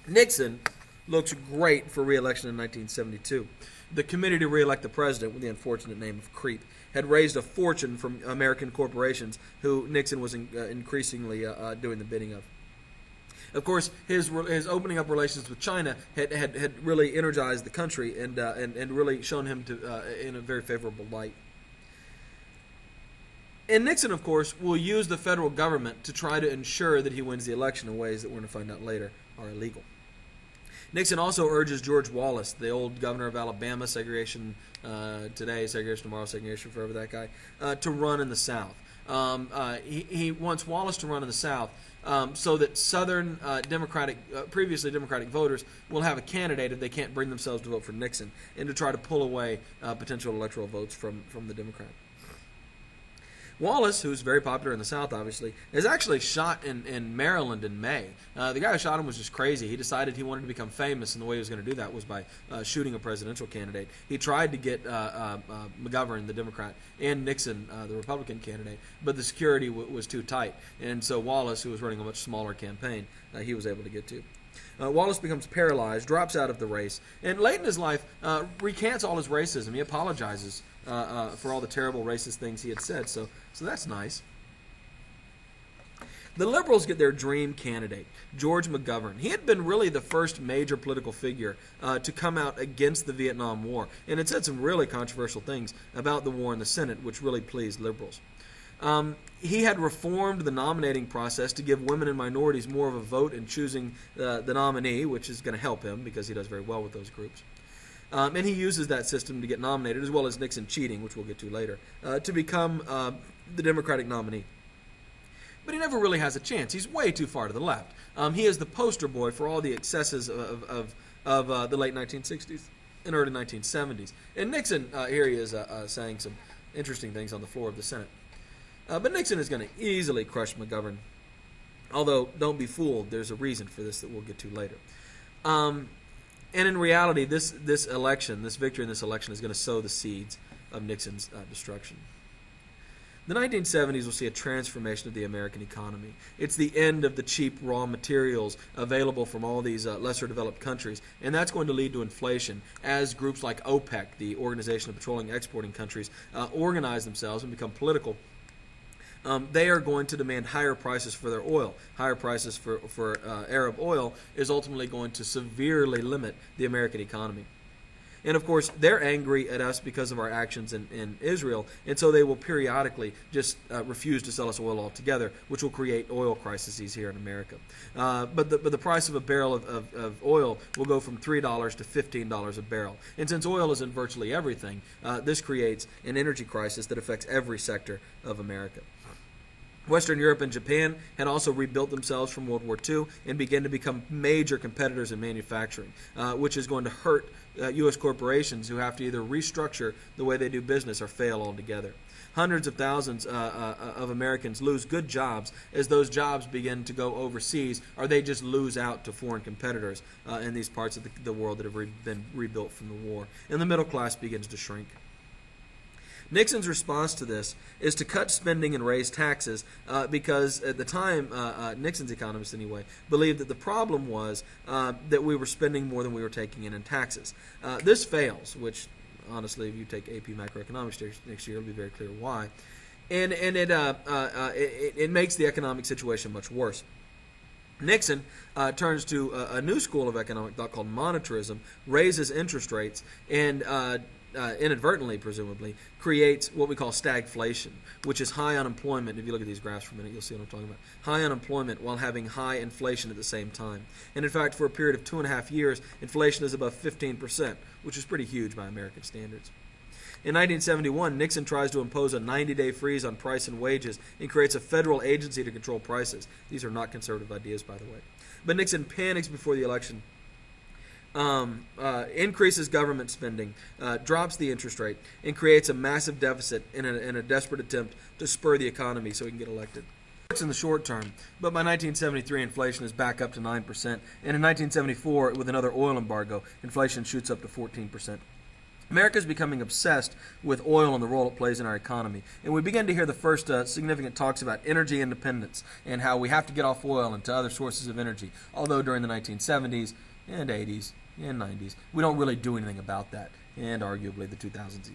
Nixon looks great for re-election in 1972. The committee to re-elect the president, with the unfortunate name of CREEP, had raised a fortune from American corporations who Nixon was increasingly doing the bidding of. Of course, his opening up relations with China had really energized the country and really shown him in a very favorable light. And Nixon, of course, will use the federal government to try to ensure that he wins the election in ways that we're going to find out later are illegal. Nixon also urges George Wallace, the old governor of Alabama, segregation today, segregation tomorrow, segregation forever, that guy, to run in the South. He wants Wallace to run in the South so that Southern previously Democratic voters will have a candidate if they can't bring themselves to vote for Nixon, and to try to pull away potential electoral votes from the Democrat. Wallace, who's very popular in the South, obviously, is actually shot in Maryland in May. The guy who shot him was just crazy. He decided he wanted to become famous, and the way he was going to do that was by shooting a presidential candidate. He tried to get McGovern, the Democrat, and Nixon, the Republican candidate, but the security was too tight. And so Wallace, who was running a much smaller campaign, he was able to get to. Wallace becomes paralyzed, drops out of the race, and late in his life recants all his racism. He apologizes for all the terrible racist things he had said, so that's nice. The liberals get their dream candidate, George McGovern. He had been really the first major political figure to come out against the Vietnam War, and had said some really controversial things about the war in the Senate, which really pleased liberals. He had reformed the nominating process to give women and minorities more of a vote in choosing the nominee, which is going to help him because he does very well with those groups. And he uses that system to get nominated, as well as Nixon cheating, which we'll get to later, to become the Democratic nominee. But he never really has a chance. He's way too far to the left. He is the poster boy for all the excesses of the late 1960s and early 1970s. And Nixon, here he is saying some interesting things on the floor of the Senate. But Nixon is going to easily crush McGovern. Although, don't be fooled, there's a reason for this that we'll get to later. And in reality, this victory in this election is going to sow the seeds of Nixon's destruction. The 1970s will see a transformation of the American economy. It's the end of the cheap raw materials available from all these lesser developed countries, and that's going to lead to inflation as groups like OPEC, the Organization of Petroleum Exporting Countries, organize themselves and become political. They are going to demand higher prices for their oil. Higher prices for Arab oil is ultimately going to severely limit the American economy. And of course, they're angry at us because of our actions in Israel, and so they will periodically just refuse to sell us oil altogether, which will create oil crises here in America. But the price of a barrel of oil will go from $3 to $15 a barrel. And since oil is in virtually everything, this creates an energy crisis that affects every sector of America. Western Europe and Japan had also rebuilt themselves from World War II and began to become major competitors in manufacturing, which is going to hurt U.S. corporations who have to either restructure the way they do business or fail altogether. Hundreds of thousands of Americans lose good jobs as those jobs begin to go overseas, or they just lose out to foreign competitors in these parts of the world that have been rebuilt from the war. And the middle class begins to shrink. Nixon's response to this is to cut spending and raise taxes because at the time, Nixon's economists anyway, believed that the problem was that we were spending more than we were taking in taxes. This fails, which honestly, if you take AP macroeconomics next year, it'll be very clear why. And it makes the economic situation much worse. Nixon turns to a new school of economic thought called monetarism, raises interest rates, and inadvertently, presumably, creates what we call stagflation, which is high unemployment. If you look at these graphs for a minute, you'll see what I'm talking about. High unemployment while having high inflation at the same time. And in fact, for a period of 2.5 years, inflation is above 15%, which is pretty huge by American standards. In 1971, Nixon tries to impose a 90-day freeze on price and wages and creates a federal agency to control prices. These are not conservative ideas, by the way. But Nixon panics before the election, increases government spending, drops the interest rate, and creates a massive deficit in a desperate attempt to spur the economy so he can get elected. It works in the short term, but by 1973, inflation is back up to 9%, and in 1974, with another oil embargo, inflation shoots up to 14%. America is becoming obsessed with oil and the role it plays in our economy. And we begin to hear the first significant talks about energy independence and how we have to get off oil and to other sources of energy. Although during the 1970s and 80s and 90s, we don't really do anything about that, and arguably the 2000s.